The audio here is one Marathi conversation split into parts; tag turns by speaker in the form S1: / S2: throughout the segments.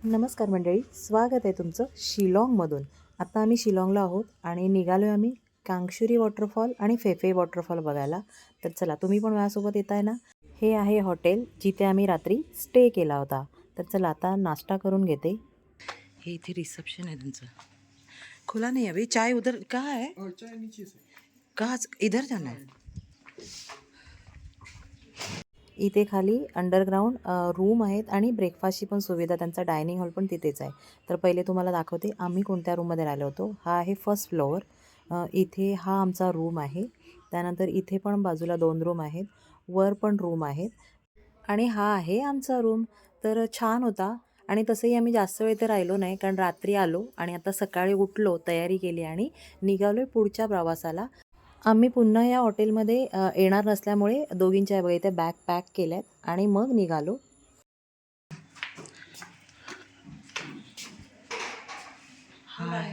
S1: नमस्कार मंडळी, स्वागत आहे तुमचं शिलाँगमधून. आता आम्ही शिलाँगला आहोत आणि निघालो आम्ही कांगशुरी वॉटरफॉल आणि फेफे वॉटरफॉल बघायला. तर चला, तुम्ही पण माझ्यासोबत येताय ना. हे आहे हॉटेल जिथे आम्ही रात्री स्टे केला होता. तर चला आता नाश्ता करून घेते. हे इथे रिसेप्शन आहे त्यांचं. खुला नाही अभी, चाय उधर कहाँ है? चाय नीचे से. कहाँ इधर जाना है? इथे खाली अंडरग्राऊंड रूम आहेत आणि ब्रेकफास्टची पण सुविधा, त्यांचा डायनिंग हॉल पण तिथेच आहे. तर पहिले तुम्हाला दाखवते आम्ही कोणत्या रूममध्ये राहिलो होतो. हा आहे फर्स्ट फ्लोअर. इथे हा आमचा रूम आहे. त्यानंतर इथे पण बाजूला 2 रूम आहेत, वर पण रूम आहेत आणि हा आहे आमचा रूम. तर छान होता आणि तसंही आम्ही जास्त वेळ तर राहिलो नाही, कारण रात्री आलो आणि आता सकाळी उठलो, तयारी केली आणि निघालो आहे पुढच्या प्रवासाला. आम्ही पुन्हा या हॉटेलमध्ये येणार नसल्यामुळे दोघींच्या बघा इथे बॅग पॅक केल्यात आणि मग निघालो. हाय,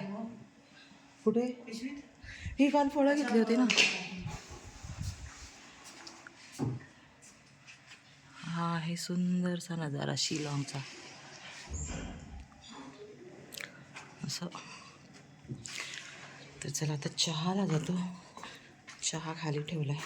S1: कुठे ही काल फळं घेतली होती ना. हा आहे सुंदरसा नजारा शिलाँगचा. असं तर चला आता चहाला जातो. चहा खाली ठेवलाय.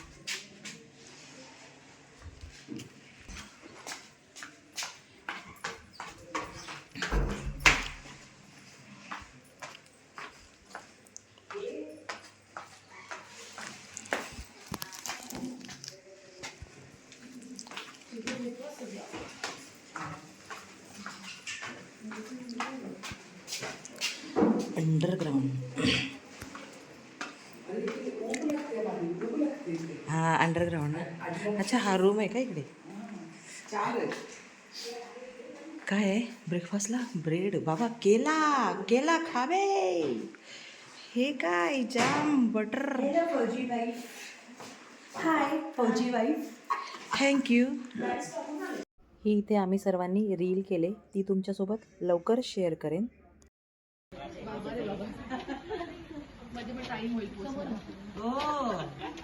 S1: अंडरग्राउंड. हा अंडरग्राउंड. अच्छा, हा रूम आहे का इकडे? काय आहे ब्रेकफास्टला? ब्रेड. बाबा केला केला खावे. हे काय जाम बटर. हाय फौजी वाईफ. थँक्यू. ही इथे आम्ही सर्वांनी रील केले, ती तुमच्यासोबत लवकर शेअर करेन.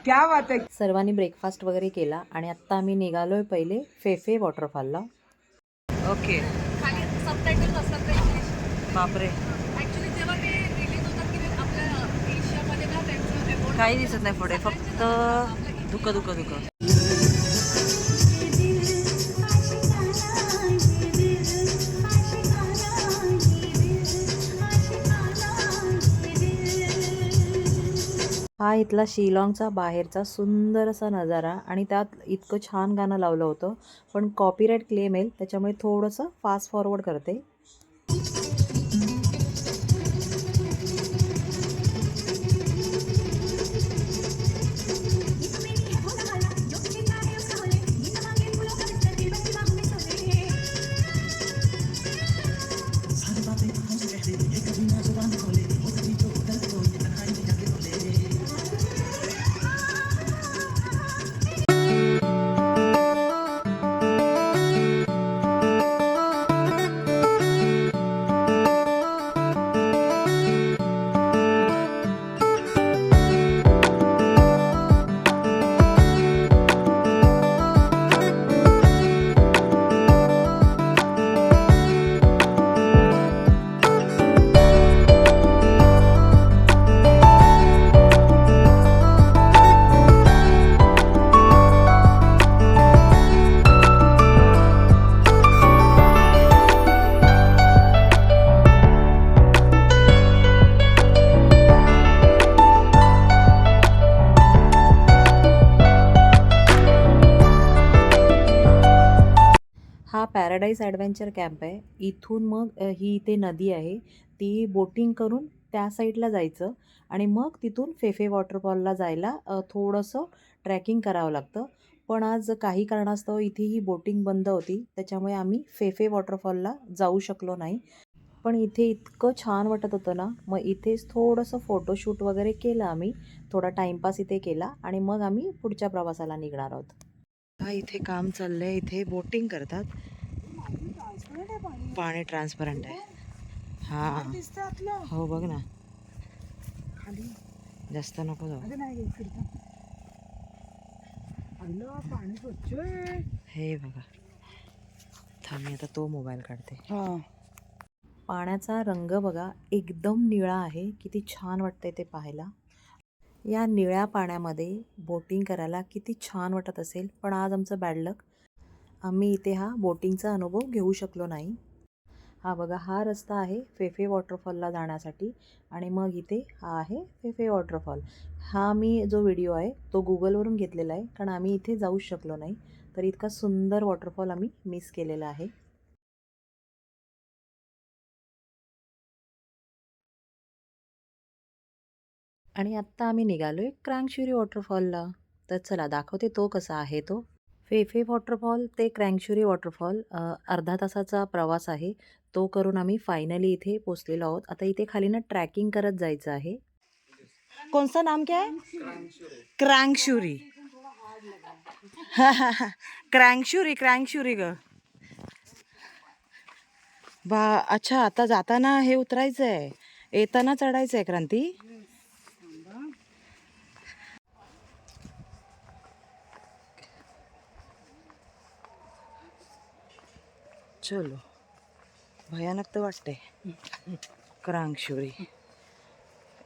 S1: क्या बात आहे. सर्वांनी ब्रेकफास्ट वगैरे केला आणि आत्ता आम्ही निघालोय पहिले फेफे वॉटरफॉलला. ओके.
S2: सबटायटल्स असतात का इंग्लिश?
S1: बापरे,
S2: ॲक्च्युली जेव्हा ते रिलीज होतात की आपल्या एशियामध्ये ना त्यांचं
S1: काही दिसत नाही पुढे, फक्त धुकं धुकं धुकं. हा इथला शिलाँगचा बाहेरचा सुंदर असा नजारा आणि त्यात इतकं छान गाणं लावलं होतं, पण कॉपीराईट क्लेम येईल त्याच्यामुळे थोडंसं फास्ट फॉरवर्ड करते. हा पॅराडाईज ॲडव्हेंचर कॅम्प आहे. इथून मग ही इथे नदी आहे, ती बोटिंग करून त्या साईडला जायचं आणि मग तिथून फेफे वॉटरफॉलला जायला थोडंसं ट्रॅकिंग करावं लागतं. पण आज काही कारणास्तव इथे ही बोटिंग बंद होती, त्याच्यामुळे आम्ही फेफे वॉटरफॉलला जाऊ शकलो नाही. पण इथे इतकं छान वाटत होतं ना, मग इथेच थोडंसं फोटोशूट वगैरे केलं आम्ही. थोडा टाईमपास इथे केला आणि मग आम्ही पुढच्या प्रवासाला निघणार आहोत. हा इथे काम चाललंय, इथे बोटिंग करतात. पाणी ट्रान्सपरंट आहे. हा हो, बघ ना, जास्त नको जाऊ. हे बघा, मी आता तो मोबाईल काढते.
S3: हां
S1: पाण्याचा रंग बघा एकदम निळा आहे. किती छान वाटतंय ते पाहायला. या निळ्या पाण्यामध्ये बोटिंग करायला किती छान वाटत असेल. पण आज आमचं बॅड लक, आम्ही इथे हा बोटिंगचा अनुभव घेऊ शकलो नाही. हा बघा, हा रस्ता आहे फेफे वॉटरफॉलला जाण्यासाठी आणि मग इथे हा आहे फेफे वॉटरफॉल. हा मी जो व्हिडिओ आहे तो गुगलवरून घेतलेला आहे, कारण आम्ही इथे जाऊच शकलो नाही. तर इतका सुंदर वॉटरफॉल आम्ही मिस केलेला आहे. आणि आत्ता आम्ही निघालोय क्रँकशुरी वॉटरफॉलला. तर चला दाखवते तो कसा आहे तो. फेफे वॉटरफॉल ते क्रँकशुरी वॉटरफॉल अर्धा तासाचा प्रवास आहे. तो करून आम्ही फायनली इथे पोचलेलो आहोत. आता इथे खाली ना ट्रॅकिंग करत जायचं आहे. कोणचं नाम क्या है? क्रँकशुरी. क्रँकशुरी क्रँकशुरी ग बा. अच्छा, आता जाताना हे उतरायचं आहे, येताना चढायचं आहे क्रांती. चलो, भयानक तर वाटते क्रँकशुरी.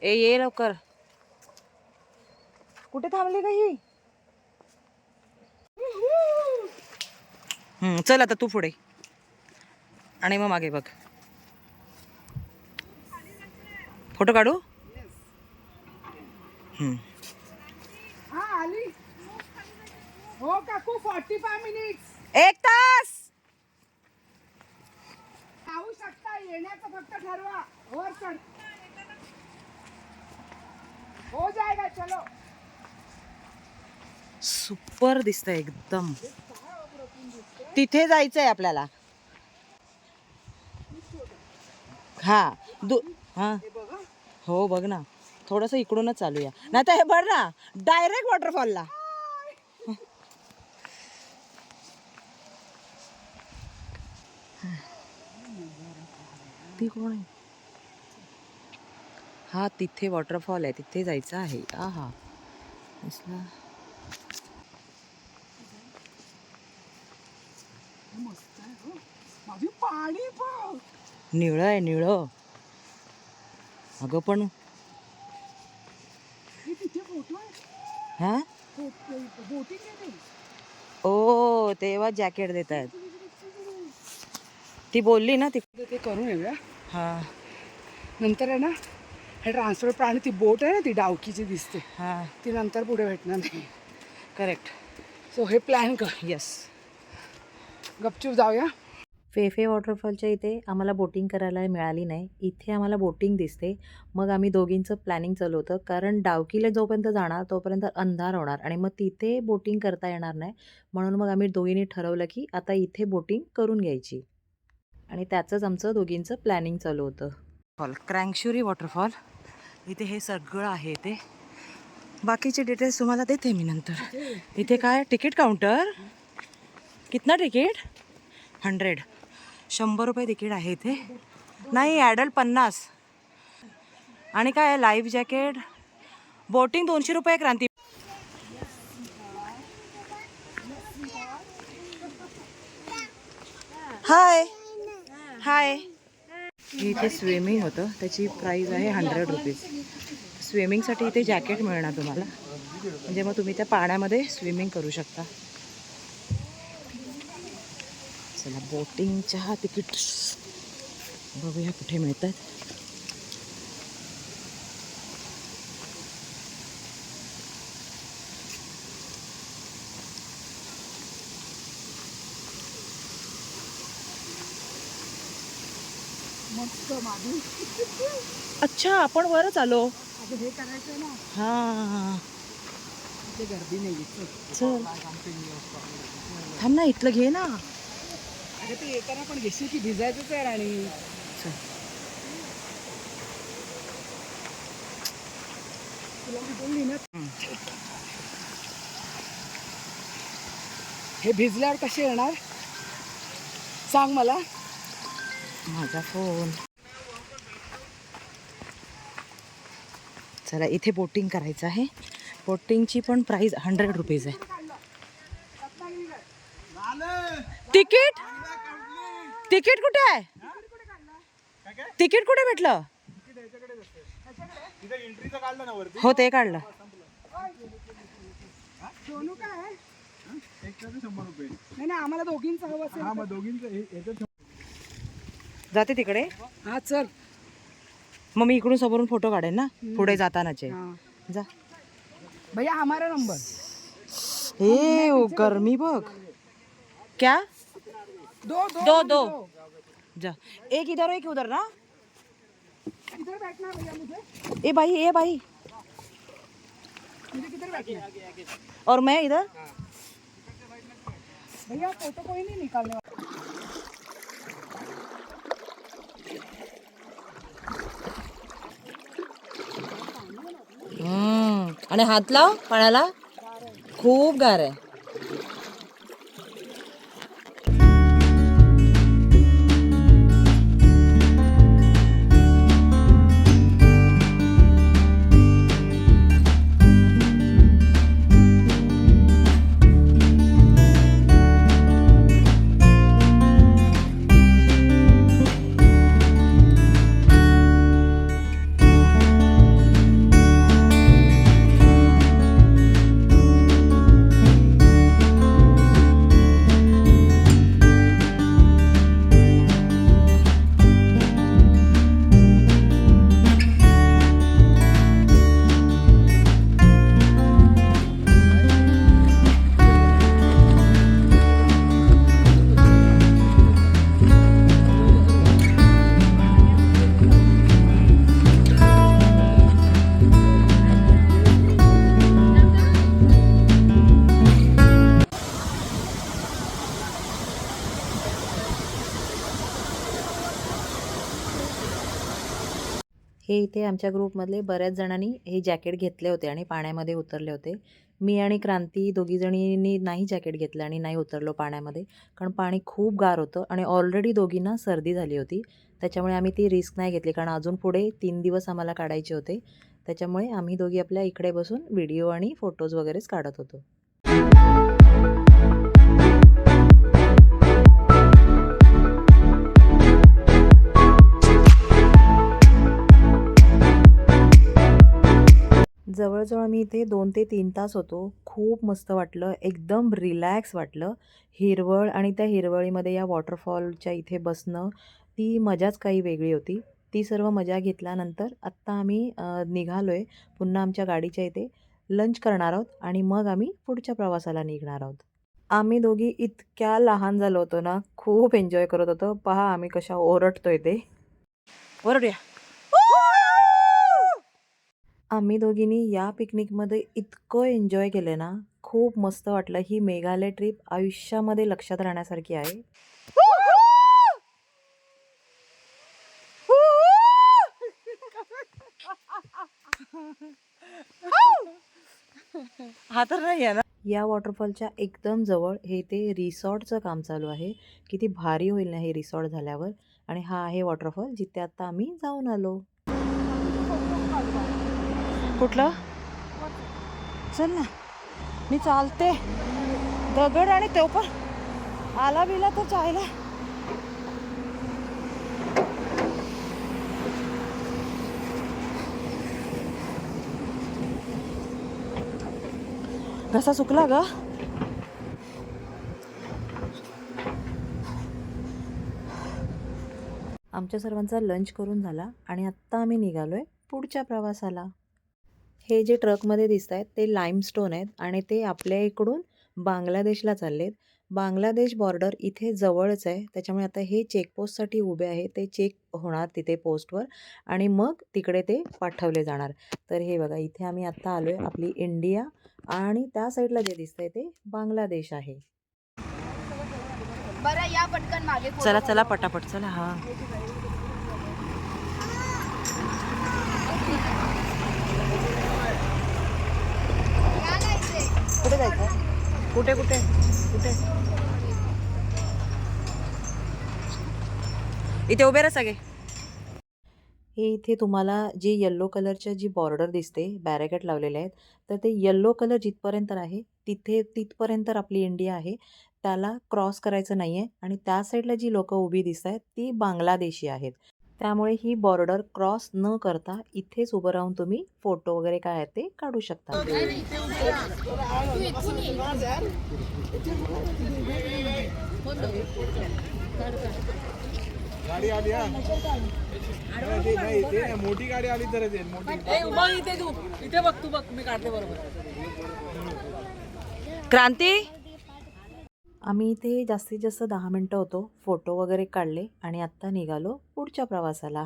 S1: ये लवकर. कुठे थांबली का ही? चल आता तू पुढे आणि मग मागे बघ. फोटो काढू?
S3: हां आली हो काकू 45 मिनिट्स
S1: 1 तास.
S3: जाऊ शकता, येण्याचं फक्त ठरवा. वर चढ हो जाएगा चलो.
S1: सुपर दिसतंय एकदम. तिथे जायचंय आपल्याला. हा हा हो बघ ना, थोडंसं इकडूनच चालूया, नाही तर हे बघ ना डायरेक्ट वॉटरफॉलला. ती कोण आहे? हा तिथे वॉटरफॉल आहे, तिथे जायचं आहे. आहा दिसला.
S3: मस्त आहे हो. माझी पाणी बघ.
S1: निळं आहे निळं. अगं पण
S3: हे तिथे फोटो आहे.
S1: हा
S3: बोटिंग आहे ते.
S1: ओ तेव्हा जॅकेट देत आहेत. ती बोलली ना ती.
S3: ते करून येऊया
S1: हा
S3: नंतर आहे ना. हे ट्रान्सफर प्राणी ती बोट आहे ना, ती डावकीची दिसते,
S1: हा
S3: ती नंतर पुढे भेटणार नाही.
S1: करेक्ट.
S3: सो हे प्लॅन कर.
S1: येस.
S3: गपचूप जाऊया.
S1: फेफे वॉटरफॉलच्या इथे आम्हाला बोटिंग करायला मिळाली नाही. इथे आम्हाला बोटिंग दिसते. मग आम्ही दोघींचं प्लॅनिंग चालू होतं, कारण डावकीला जोपर्यंत जाणार तोपर्यंत अंधार होणार आणि मग तिथे बोटिंग करता येणार नाही. म्हणून मग आम्ही दोघींनी ठरवलं की आता इथे बोटिंग करून घ्यायची आणि त्याचंच आमचं दोघींचं प्लॅनिंग चालू होतं. फॉल क्रँकशुरी वॉटरफॉल इथे हे सगळं आहे. ते बाकीचे डिटेल्स तुम्हाला देते मी नंतर. इथे काय तिकीट काउंटर. कितना तिकीट? 100 रुपये तिकीट आहे इथे. नाही ॲडल्ट 50. आणि काय लाईफ जॅकेट, बोटिंग 200 रुपये. क्रांती हाय हाय. इथे स्विमिंग होतं, त्याची प्राईस आहे 100 रुपीज. स्विमिंगसाठी इथे जॅकेट मिळणार तुम्हाला, म्हणजे मग तुम्ही त्या पाण्यामध्ये स्विमिंग करू शकता. चला बोटिंगच्या तिकीट बघूया कुठे मिळतात.
S3: मस्त माझी.
S1: अच्छा आपण वरच आलो.
S3: आता हे करायचं ना.
S1: हां
S3: इथे गर्दी नाही.
S1: चल थांब ना, इथलं घे ना.
S3: अगं ते येताना पण घेशील की भिजायचंच आहे राणी.
S1: चल.
S3: तुला मी बोलली ना. हे भिजल्यावर कसे येणार सांग मला.
S1: माझा फोन. चला इथे बोटिंग करायचं आहे. बोटिंगची पण प्राईस 100 रुपीज आहे. तिकीट तिकीट कुठे आहे? तिकीट कुठे भेटलं? हो ते काढलं.
S3: सोनू काय आहे? नाही आम्हाला दोघींचं हवं असेल.
S1: जाते तिकडे.
S3: हा चल.
S1: मग मी इकडून समोरून फोटो काढेन ना पुढे जातानाचे.
S3: हाँ.
S1: जा.
S3: भैया हमारा नंबर.
S1: ए ओ गर्मी बघ. क्या?
S3: दो
S1: दो दो जा. एक इधर एक उधर ना.
S3: किधर बैठना है भैया मुझे?
S1: ए भाई
S3: मुझे किधर बैठना है?
S1: और मैं इधर.
S3: भैया फोटो कोई नहीं निकालने वाला.
S1: आणि हात लाव पाण्याला. खूप गार आहे. हे इथे आमच्या ग्रुपमधले बऱ्याच जणांनी हे जॅकेट घेतले होते आणि पाण्यामध्ये उतरले होते. मी आणि क्रांती दोघीजणींनी नाही जॅकेट घेतलं आणि नाही उतरलो पाण्यामध्ये, कारण पाणी खूप गार होतं आणि ऑलरेडी दोघींना सर्दी झाली होती. त्याच्यामुळे आम्ही ती रिस्क नाही घेतली, कारण अजून पुढे 3 दिवस आम्हाला काढायचे होते. त्याच्यामुळे आम्ही दोघी आपल्या इकडे बसून व्हिडिओ आणि फोटोज वगैरेच काढत होतो. जवळजवळ आम्ही इथे 2 ते 3 तास होतो. खूप मस्त वाटलं, एकदम रिलॅक्स वाटलं. हिरवळ आणि त्या हिरवळीमध्ये या वॉटरफॉलच्या इथे बसणं, ती मजाच काही वेगळी होती. ती सर्व मजा घेतल्यानंतर आत्ता आम्ही निघालो आहे पुन्हा आमच्या गाडीच्या इथे लंच करणार आहोत आणि मग आम्ही पुढच्या प्रवासाला निघणार आहोत. आम्ही दोघी इतक्या लहान झालो होतो ना, खूप एन्जॉय करत होतो. पहा आम्ही कशा ओरडतोय ते. ओरडूया. आम्ही दोघींनी या पिकनिकमध्ये इतकं एन्जॉय केलं ना, खूप मस्त वाटलं. ही मेघालय ट्रिप आयुष्यामध्ये लक्षात राहण्यासारखी आहे. हा तर नाही आहे ना. या वॉटरफॉलच्या एकदम जवळ हे ते रिसॉर्टचं काम चालू आहे. किती भारी होईल ना हे रिसॉर्ट झाल्यावर. आणि हा आहे वॉटरफॉल जिथे आता आम्ही जाऊन आलो. कुठलं? चल ना, मी चालते. दगड आणि तो पण आला बिला तर चायला. घसा सुकला ग. आमच्या सर्वांचा लंच करून झाला आणि आत्ता आम्ही निघालोय पुढच्या प्रवासाला. हे जे ट्रकमध्ये दिसत आहेत ते लाईमस्टोन आहेत आणि ते आपल्या इकडून बांगलादेशला चाललेत. बांगलादेश बॉर्डर इथे जवळच आहे, त्याच्यामुळे आता हे चेकपोस्टसाठी उभे आहे. ते चेक होणार तिथे पोस्टवर आणि मग तिकडे ते पाठवले जाणार. तर हे बघा इथे आम्ही आत्ता आलो आहे. आपली इंडिया आणि त्या साईडला जे दिसत आहे ते बांगलादेश आहे.
S2: बरं या पटकन मागे.
S1: चला चला पटापट चला. हा कुठे जायचं? कुठे कुठे कुठे? इथे उभे राहा सगळे. हे इथे तुम्हाला जी येल्लो कलरच्या जी बॉर्डर दिसते, बॅरिकेड लावलेले आहेत, तर ते येल्लो कलर जिथपर्यंत आहे तिथपर्यंत आपली इंडिया आहे. त्याला क्रॉस करायचं नाही आहे आणि त्या साईडला जी लोकं उभी दिसत आहेत ती बांगलादेशी आहेत. त्यामुळे ही बॉर्डर क्रॉस न करता इथेच उभं राहून तुम्ही फोटो वगैरे काय आहे ते काढू शकता.
S4: गाडी आली हा नाही ते मोठी गाडी आली तर ते मोठी
S2: इथे बघ तू बघ मी काढते बरोबर.
S1: क्रांती, आम्ही इथे जास्तीत जास्त 10 मिनटं होतो, फोटो वगैरे काढले आणि आत्ता निघालो पुढच्या प्रवासाला.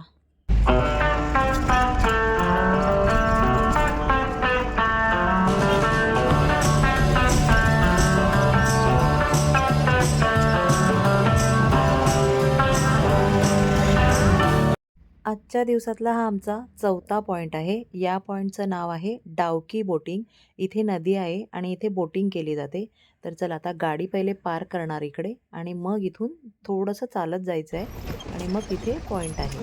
S1: आजच्या दिवसातला हा आमचा 4था पॉईंट आहे. या पॉईंटचं नाव आहे डावकी बोटिंग. इथे नदी आहे आणि इथे बोटिंग केली जाते. तर चला आता गाडी पहिले पार्क करणार इकडे आणि मग इथून थोडंसं चालत जायचं आहे आणि मग तिथे पॉईंट आहे.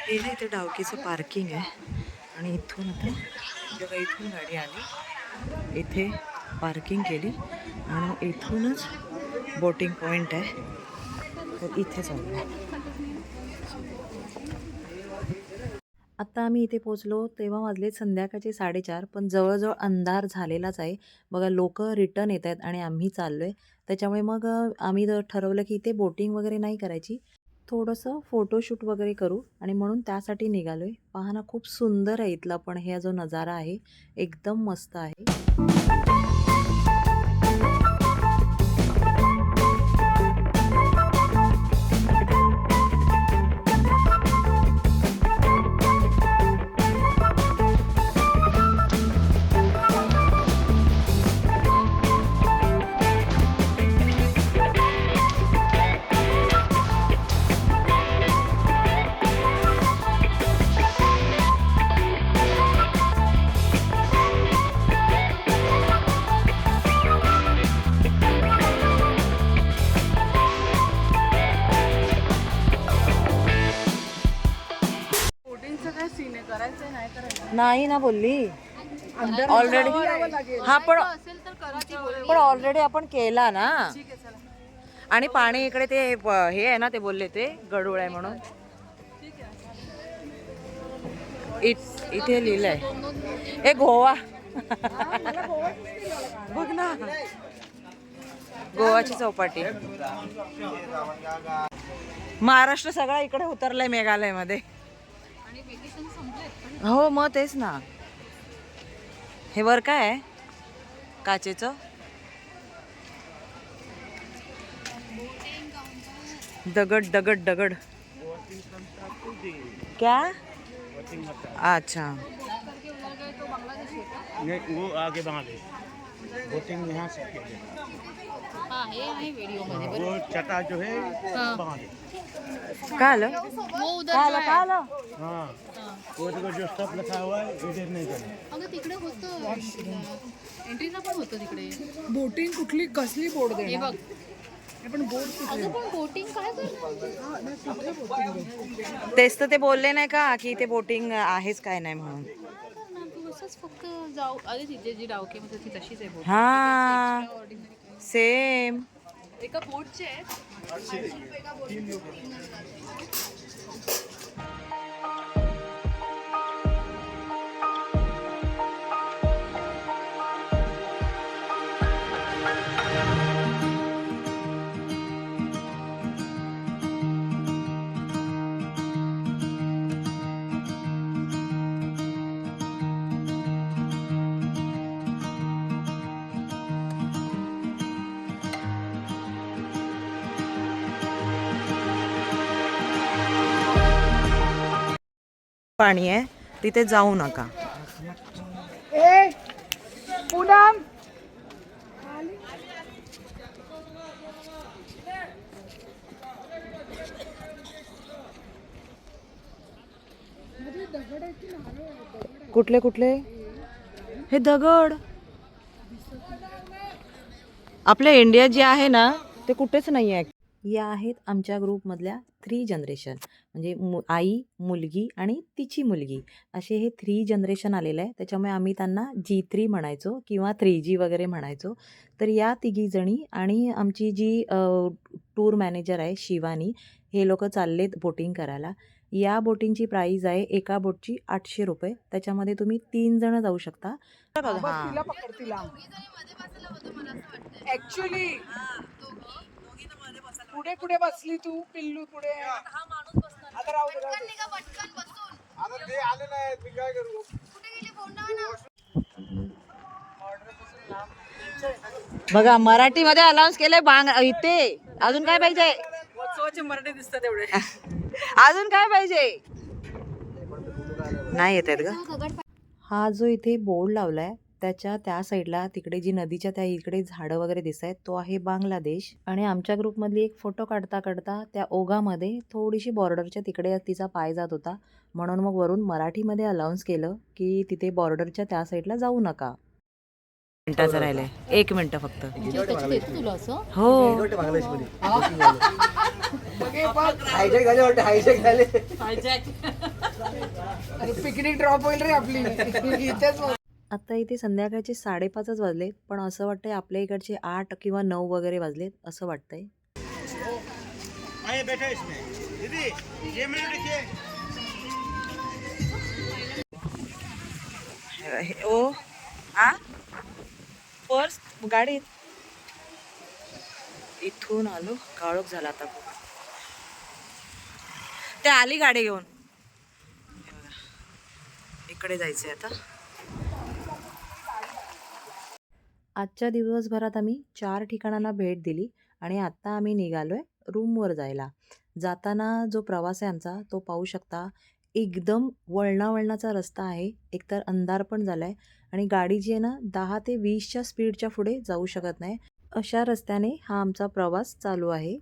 S1: हे ना इथे डावकीचं पार्किंग आहे आणि इथून आता जेव्हा इथून गाडी आली इथे पार्किंग केली आणि इथूनच बोटिंग पॉईंट आहे. तर इथे चालू आहे. आत्ता आम्ही इथे पोचलो तेव्हा वाजले संध्याकाळचे 4:30, पण जवळजवळ अंधार झालेलाच आहे. बघा लोक रिटर्न येत आहेत आणि आम्ही चाललो आहे. त्याच्यामुळे मग आम्ही ठरवलं की इथे बोटिंग वगैरे नाही करायची, थोडंसं फोटोशूट वगैरे करू आणि म्हणून त्यासाठी निघालो आहे. पहा ना खूप सुंदर आहे इथला पण हा जो नजारा आहे एकदम मस्त आहे. नाही ना बोलली ऑलरेडी. हा पण ऑलरेडी आपण केला ना. आणि पाणी इकडे ते हे आहे ना, ते बोलले ते गडूळ आहे म्हणून. इथे लिहिलंय हे गोवा. बघ ना गोवाची चौपाटी. महाराष्ट्र सगळा इकडे उतरलाय मेघालय मध्ये. हो मग तेच ना. हे वर काय आहे काचेचं. दगड दगड दगड क्या. अच्छा
S4: वो आगे बांग्लादेश बोटिंग यहाँ से
S2: हां हे आहे व्हिडिओ मध्ये.
S4: वो चटा जो है बांग्लादेश.
S1: काल
S2: वो उधर
S1: काल काल
S4: हाँ वो देखो जो स्टॉप लिखा हुआ है इधर नहीं करना.
S2: अगं तिकडे होतं एंट्रीला पण होतं तिकडे.
S3: बोटिंग कुठली कसली बोट
S2: हे
S3: देणार.
S2: बघ
S3: पण बोट
S2: अगं पण बोटिंग काय करणार.
S1: तेच तर ते बोलले नाही का की इथे बोटिंग आहेच काय नाही म्हणून.
S2: तू असंच फक्त जाऊ. अरे तिथे जी डावकेमध्ये ती तशीच आहे बोट.
S1: हा सेम.
S2: एका बोटचे आहेत.
S1: पाणी आहे तिथे जाऊ नका.
S3: ए पूनम
S1: कुठले कुठले हे दगड. आपल्या इंडिया जे आहे ना ते कुठेच नाही आहे. या आहेत आमच्या ग्रुपमधल्या 3 जनरेशन. म्हणजे आई, मुलगी आणि तिची मुलगी असे हे 3 जनरेशन आलेलं आहे. त्याच्यामुळे आम्ही त्यांना G3 म्हणायचो किंवा 3G वगैरे म्हणायचो. तर या तिघीजणी आणि आमची जी टूर मॅनेजर आहे शिवानी, हे लोकं चाललेत बोटिंग करायला. या बोटिंगची प्राईज आहे एका बोटची ₹800. त्याच्यामध्ये तुम्ही 3 जण जाऊ शकता.
S3: बस
S1: हां.
S3: तिला पकड तिला. ऍक्च्युली पुढे पुढे बसली तू पिल्लू पुढे. आता राहू दे, राहू दे.
S4: आता ते आलेलं आहे मी काय करू.
S1: बघा मराठीमध्ये अनाऊन्स केलंय बांग इथे. अजून काय पाहिजे?
S2: मराठी दिसतात तेवढे.
S1: अजून काय पाहिजे? नाही येत आहेत ग. हा जो इथे बोर्ड लावलाय त्याच्या त्या साईडला तिकडे जी नदीच्या त्या इकडे झाडं वगैरे दिसत आहेत तो आहे बांगलादेश. आणि आमच्या ग्रुपमधली एक फोटो काढता काढता त्या ओघामध्ये थोडीशी बॉर्डरच्या तिकडे तिचा पाय जात होता. म्हणून मग वरून मराठीमध्ये अनाऊन्स केलं की तिथे बॉर्डरच्या त्या साईडला जाऊ नका. मिनिटाचं राहिलंय 1 मिनिट फक्त. हो
S3: पिकनिक ड्रॉप होईल रे आपली इथेच.
S1: आता इथे संध्याकाळचे 5:30च वाजले पण असं वाटतंय आपल्या इकडचे 8 किंवा 9 वगैरे वाजलेत असं वाटतंय. ओ आ पर्स गाडीत इथून आलो काळोख झाला आता खूप. ते आली गाडी घेऊन. इकडे जायचंय आता. आजच्या दिवसभरात आम्ही 4 ठिकाणांना भेट दिली आणि आत्ता आम्ही निघालोय रूमवर जायला. जाताना जो प्रवास आहे आमचा तो पाहू शकता. एकदम वळणावळणाचा रस्ता आहे. एकतर अंधार पण झालाय आणि गाडी जी आहे ना 10 ते 20च्या स्पीडच्या पुढे जाऊ शकत नाही. अशा रस्त्याने हा आमचा प्रवास चालू आहे.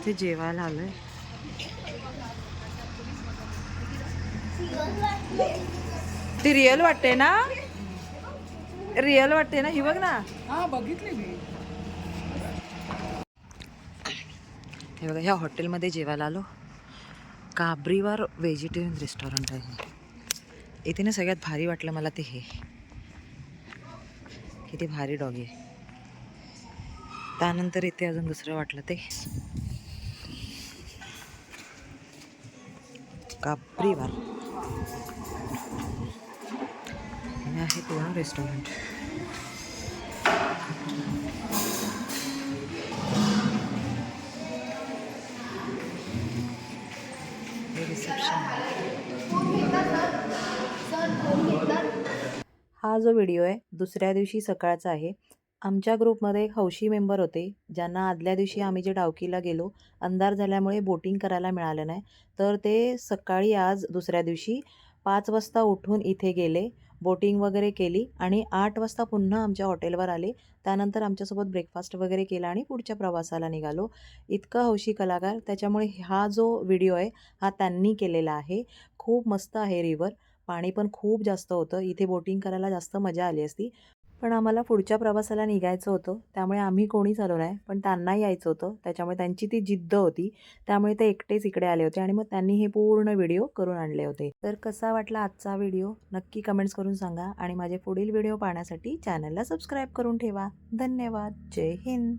S1: ते जेवायला आलोय. ती रिअल वाटते ना? रिअल वाटते ना? ही बघ ना.
S3: हा बघितली मी.
S1: हे बघा ह्या हॉटेलमध्ये जेवायला आलो. काबरीवार व्हेजिटेरियन रेस्टॉरंट आहे. इथे ना सगळ्यात भारी वाटलं मला ते हे किती भारी डॉगी आहे. त्यानंतर इथे अजून दुसरं वाटलं ते काबरीवार हे आहे पूर्ण रेस्टॉरंट. हे रिसेप्शन. हा जो व्हिडिओ आहे दुसऱ्या दिवशी सकाळचा आहे. आमच्या ग्रुपमध्ये एक हौशी मेंबर होते ज्यांना आदल्या दिवशी आम्ही जे डावकीला गेलो अंधार झाल्यामुळे बोटिंग करायला मिळालं नाही. तर ते सकाळी आज दुसऱ्या दिवशी 5 वाजता उठून इथे गेले, बोटिंग वगैरे केली आणि 8 वाजता पुन्हा आमच्या हॉटेलवर आले. त्यानंतर आमच्यासोबत ब्रेकफास्ट वगैरे केला आणि पुढच्या प्रवासाला निघालो. इतका हौशी कलाकार. त्याच्यामुळे हा जो व्हिडिओ आहे हा त्यांनी केलेला आहे. खूप मस्त आहे रिव्हर. पाणी पण खूप जास्त होतं. इथे बोटिंग करायला जास्त मजा आली असती. पण आम्हाला पुढच्या प्रवासाला निघायचं होतं त्यामुळे आम्ही कोणीच आलो नाही. पण त्यांना यायचं होतं त्याच्यामुळे त्यांची ती जिद्द होती. त्यामुळे ते एकटेच इकडे आले होते आणि मग त्यांनी हे पूर्ण व्हिडिओ करून आणले होते. तर कसा वाटला आजचा व्हिडिओ नक्की कमेंट्स करून सांगा आणि माझे पुढील व्हिडिओ पाहण्यासाठी चॅनलला सबस्क्राईब करून ठेवा. धन्यवाद. जय हिंद.